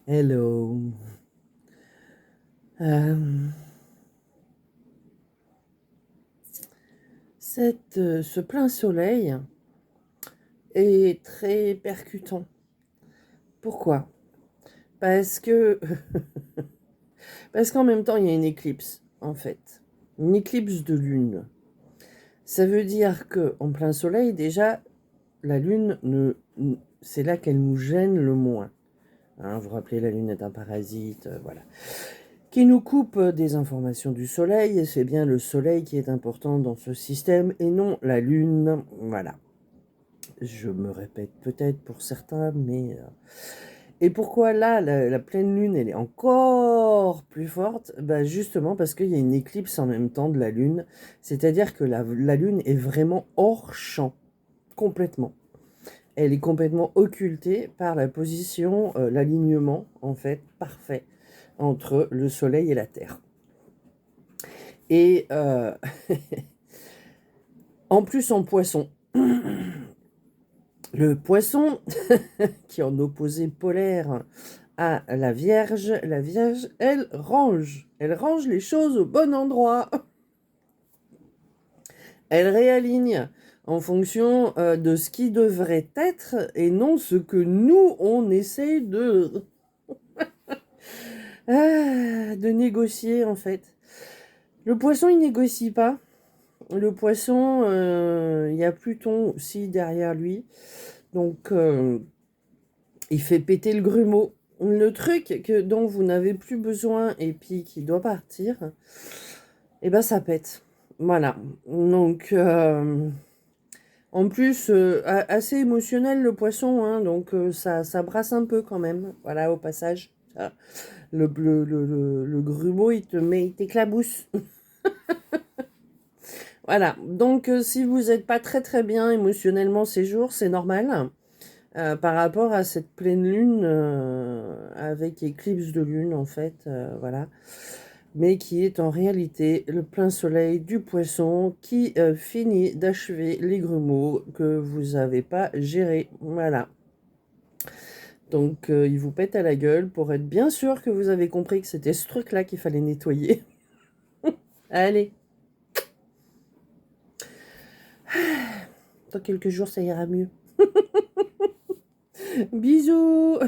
Hello. Euh, ce plein soleil est très percutant. Pourquoi? Parce que parce qu'en même temps, il y a une éclipse, en fait. Une éclipse de lune. Ça veut dire que en plein soleil, déjà, la lune c'est là qu'elle nous gêne le moins. Hein, vous vous rappelez, la lune est un parasite, voilà. Qui nous coupe des informations du soleil, et c'est bien le soleil qui est important dans ce système, et non la lune. Voilà. Je me répète peut-être pour certains, mais... Et pourquoi là, la pleine lune, elle est encore plus forte? Bah justement parce qu'il y a une éclipse en même temps de la lune. C'est-à-dire que la lune est vraiment hors champ, complètement. Elle est complètement occultée par la position, l'alignement, en fait, parfait entre le soleil et la terre. Et en plus en poisson. Le poisson, qui est en opposé polaire à la Vierge, elle range. Elle range les choses au bon endroit. Elle réaligne en fonction de ce qui devrait être et non ce que nous, on essaye de négocier, en fait. Le poisson, il négocie pas. Le poisson, il y a Pluton aussi derrière lui. Donc, il fait péter le grumeau. Le truc dont vous n'avez plus besoin et puis qui doit partir, et ben ça pète. Voilà. Donc, en plus, assez émotionnel le poisson, hein, donc ça brasse un peu quand même. Voilà, au passage. Le grumeau, il t'éclabousse. Voilà. Donc, si vous n'êtes pas très très bien émotionnellement ces jours, c'est normal. Par rapport à cette pleine lune avec éclipse de lune en fait, voilà, mais qui est en réalité le plein soleil du poisson qui finit d'achever les grumeaux que vous n'avez pas gérés, voilà. Donc il vous pète à la gueule pour être bien sûr que vous avez compris que c'était ce truc-là qu'il fallait nettoyer. Allez, dans quelques jours ça ira mieux. Bisous.